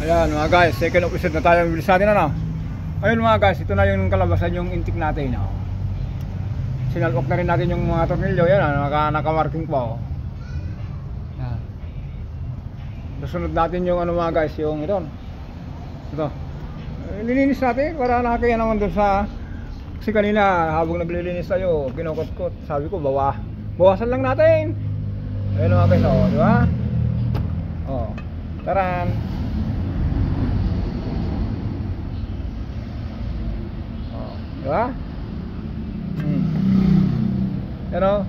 Ayan mga guys, second episode na tayo. Bilis natin ano. Ayun mga guys, ito na yung kalabasan yung intake natin. Sinalok na rin natin yung mga tornilyo. Yan, nakamarking pa. Yan. Susunod natin yung ano mga guys, yung ito. Nilinis natin para nakakaya naman doon sa. Kasi kanina habang naglilinis tayo, kinukot-kot. Sabi ko bawasan lang natin. Ayun mga guys, di ba? Taran. Diba? Pero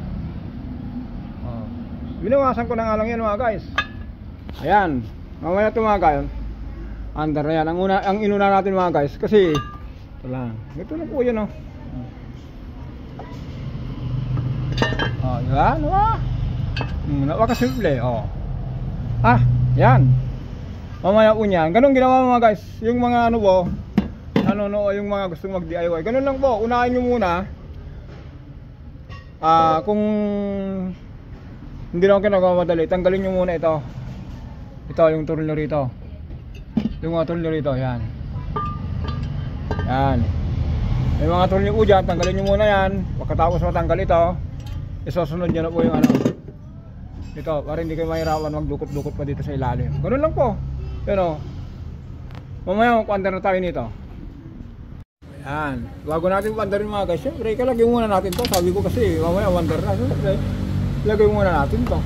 binawasan ko na nga lang yan mga guys. Ayan, mamaya ito mga guys, under na yan. Ang inuna natin mga guys, kasi ito lang, ito na po yan diba? Diba? Napakasimple. Yan. Mamaya po niyan, ganun ginawa mga guys. Yung mga ano po, yung mga gustong mag DIY, ganun lang po. Unahin nyo muna kung hindi naman kinagamadali, tanggalin nyo muna ito yung tornilyo rito, yung mga tornilyo rito. Yan yung mga tornilyo po dyan, tanggalin nyo muna yan. Pagkatapos matanggal ito, isusunod nyo na po yung ito, para hindi kayo mahirapan magdukot-dukot pa dito sa ilalim. Ganun lang po. Pero mamaya mag-under na tayo nito. Yan, bago natin pandarin mga guys, syempre kalagay muna natin to. Sabi ko kasi mamaya wonder na, syempre lagay muna natin to.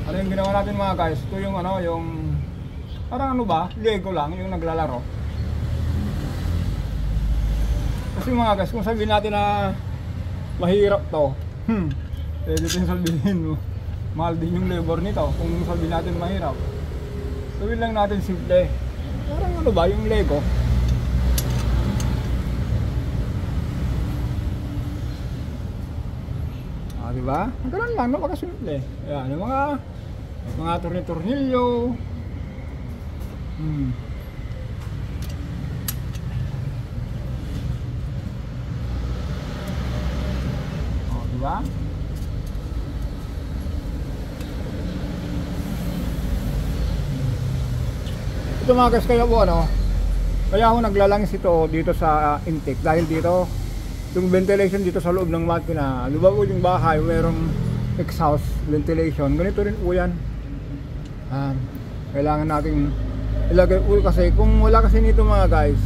Ano yung ginawa natin mga guys? Ito yung yung parang Lego lang, yung naglalaro. Kasi mga guys, kung sabihin natin na mahirap to, pwede din sabihin mo mahal din yung labor nito. Kung sabihin natin mahirap, sabihin lang natin simple, parang yung Lego. Diba? Ganun lang, napakasimple. Ayan, yung mga tornilyo. Diba? Ito mga guys, kaya po kaya ako naglalangis ito dito sa intake, dahil dito yung ventilation dito sa loob ng makina. Diba po yung bahay mayroong exhaust ventilation, ganito rin po yan. Kailangan natin ilagay po, kasi kung wala kasi nito mga guys,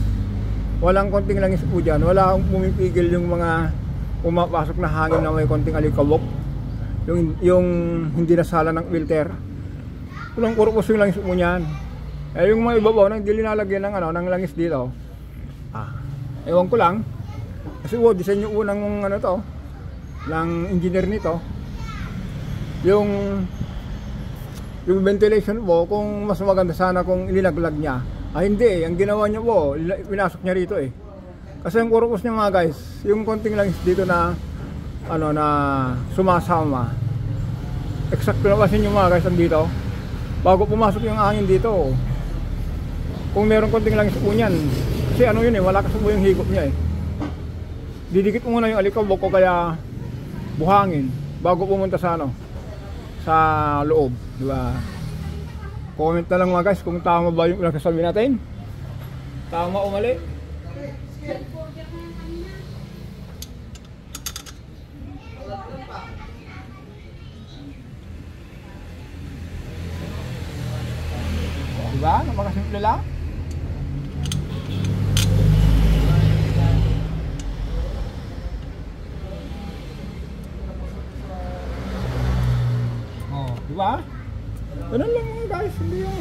walang konting langis po dyan, wala akong pumipigil yung mga pumapasok na hangin na may konting alikabok, yung hindi nasala ng filter. Walang kurupos yung langis mo niyan. Yung mga ibabaw na hindi linalagyan ng langis dito, ewan ko lang, kasi design yung unang ng engineer nito, yung ventilation po, kung mas maganda sana kung ililaglag niya. Hindi, ang ginawa niya po, pinasok niya rito kasi ang kurupos niya mga guys, yung konting langis dito na na sumasama, eksakto na kasi yung mga guys dito, bago pumasok yung hangin dito. Kung meron konting langis po niyan, kasi yun malakas po yung higop niya didikit muna yung alikabok o kaya buhangin bago pumunta sa sa loob, diba? Comment na lang mga guys kung tama ba yung nagsasabi natin, tama o mali. Diba? Napakasimple lang. Diba? Ganun lang mga guys, hindi yung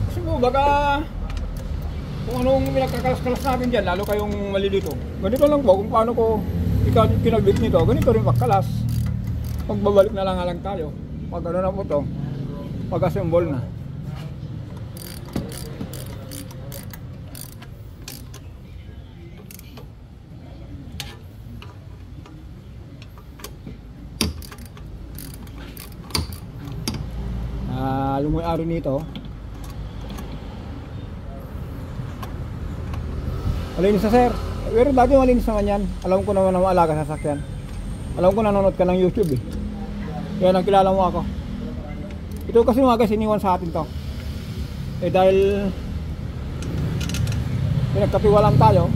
kasi po baka kung anong pinagkakalas-kalas natin dyan, lalo kayong malilito. Ganito lang po, kung paano ko kinabit nito, ganito rin magkalas. Pagbabalik na lang tayo pag na po to, pag-assemble na. Yung may-ari nito Malinis na sir. Pero dati malinis naman yan. Alam ko naman na maalaga sa sasakyan. Alam ko nanonood ka ng YouTube eh. Kaya nakilala mo ako. Ito kasi mga guys, iniwan sa atin to. Eh dahil pinagkatiwalaan tayo,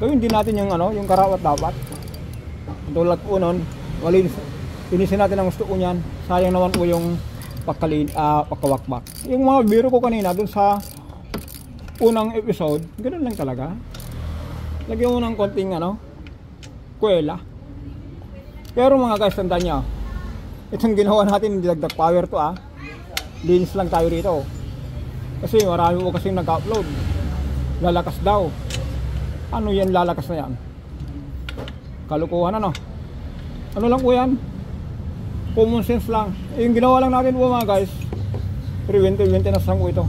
gawin din natin yung ano, yung karapat dapat. Tulad po nun, malinis. Linisin natin ang gusto ko niyan. Sayang naman po yung pagkawakbak. Yung mga biro ko kanina dun sa unang episode, ganoon lang talaga. Lagyan mo ng konting ano, kuwela. Pero mga guys, tandaan nyo, itong ginawa natin, dagdag power to linis lang tayo rito. Kasi marami mo kasing nag-upload. Lalakas daw. Ano yan lalakas na yan? Kalukuhan ano? Ano lang po yan? Common sense lang. Yung ginawa lang natin po mga guys, preventive maintenance lang po ito.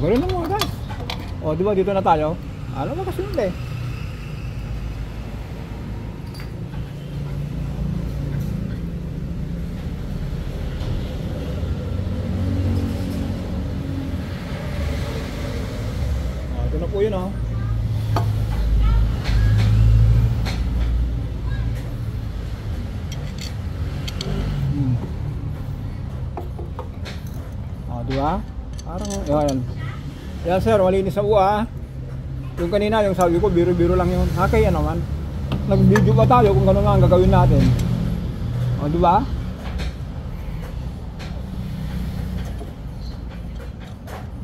Ganun lang mga guys. O diba dito na tayo? Alam mo kasi hindi. Ito na po yun o. Diba? Parang yan. Yan sir, malinis na po Yung kanina, yung sabi ko, biro-biro lang yun. Kaya naman. Nag-video pa tayo kung gano'n nga ang gagawin natin. O, diba?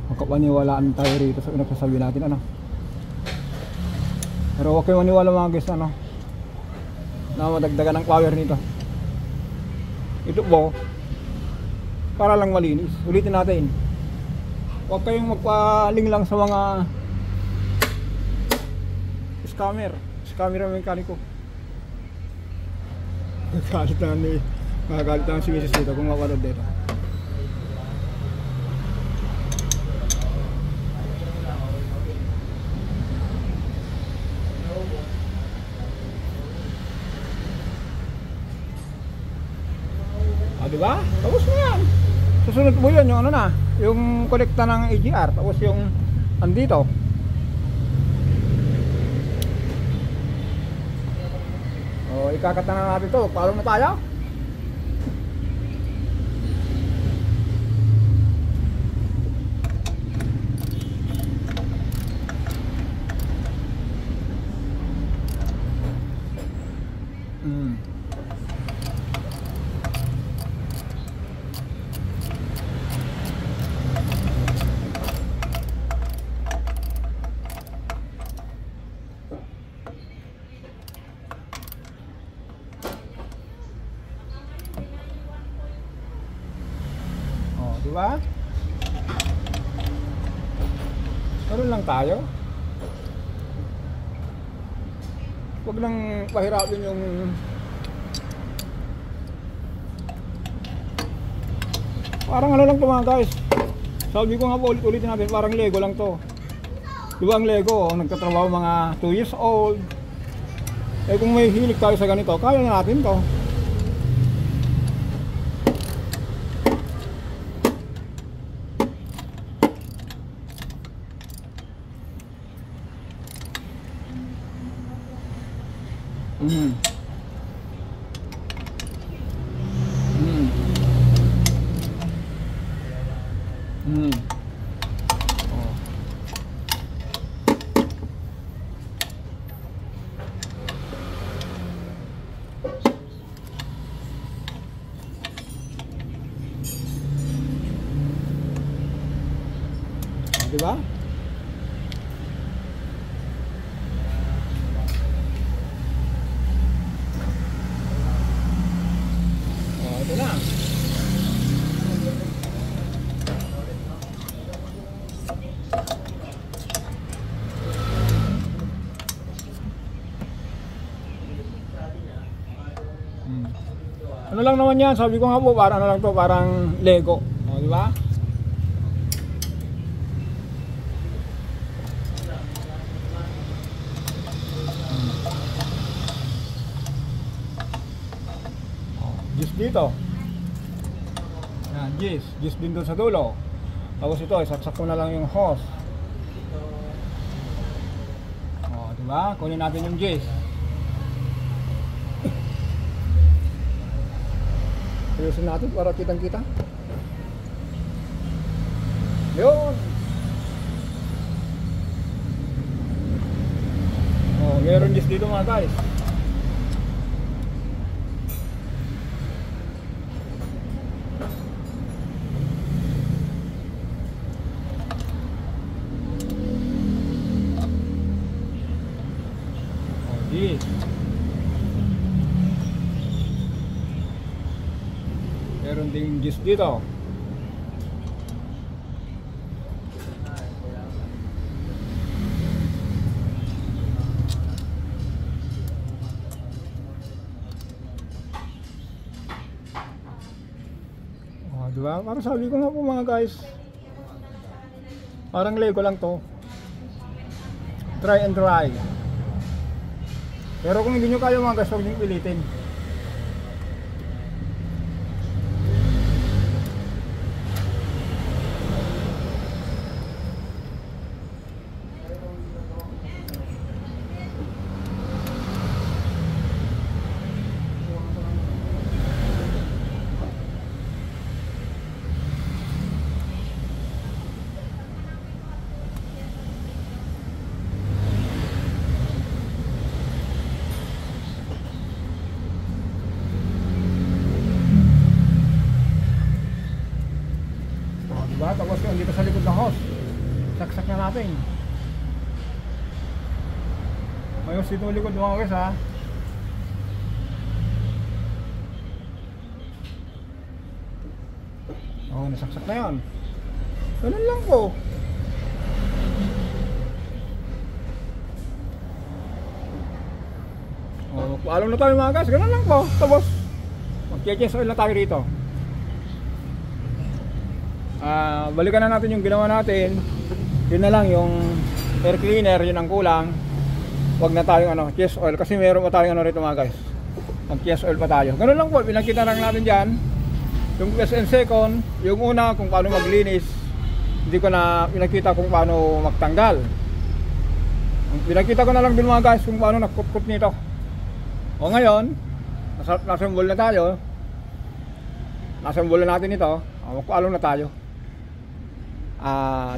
Makapaniwalaan tayo rito sa pinagsasabi natin, ano. Pero huwag kayo maniwala mga guys, ano, na madagdagan ng power nito. Ito po, para lang malinis. Ulitin natin. Huwag kayong magpaling lang sa mga scammer ang mekaniko. Magagalit na si Mrs. dito kung mapanood dito. Diba? Tapos na yan. Susunod mo yun, yung ano na, yung kolekta ng AGR, tapos yung andito. O, ikakata na natin to. Paano na tayo? Diba? Meron lang tayo. Huwag lang pahirapin yung parang ano lang to mga guys. Sabi ko nga po ulit-ulitin natin, parang Lego lang to. Diba ang Lego, nagtatrabaho mga 2 years old. Eh kung may hilig tayo sa ganito, kaya na natin to. Diba? Ito na. Ano lang naman yan, sabi ko nga po, parang ano lang to, parang Lego. O, di ba? Gis dito. Yan, gis din doon sa dulo. Tapos ito, isaksak ko na lang yung hose. O, di ba? Kunin natin yung gis. Ayusin natin para kitang-kita. Yun. Oh, meron gis dito mga guys. Oh, gis. Meron ding gis dito. Oh, diba? Parang sabi ko nga po mga guys, parang Lego lang to. Try and try. Pero kung hindi nyo kaya mga guys, huwag nyo pilitin. Diba? Tapos yung dito sa likod ng hose, saksak na natin. Mayos dito yung likod mga guys ha. Oh, nasaksak na yan. Ganun lang po. Oh, paalam na tayo mga guys. Ganun lang po. Tapos mag-check oil na tayo rito. Balikan na natin yung ginawa natin. Yun na lang yung air cleaner, yun ang kulang. Wag na tayong chest oil kasi meron pa tayong rito mga guys. Mag chest oil pa tayo. Ganun lang po, pinakita lang natin dyan yung first and second. Yung una kung paano maglinis, hindi ko na pinakita kung paano magtanggal. Pinakita ko na lang din mga guys kung paano nakukut nito. O ngayon, nasambol na tayo. Nasambol na natin ito. Magpaalong na tayo.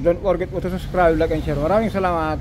Don't forget to subscribe, like and share. Maraming salamat.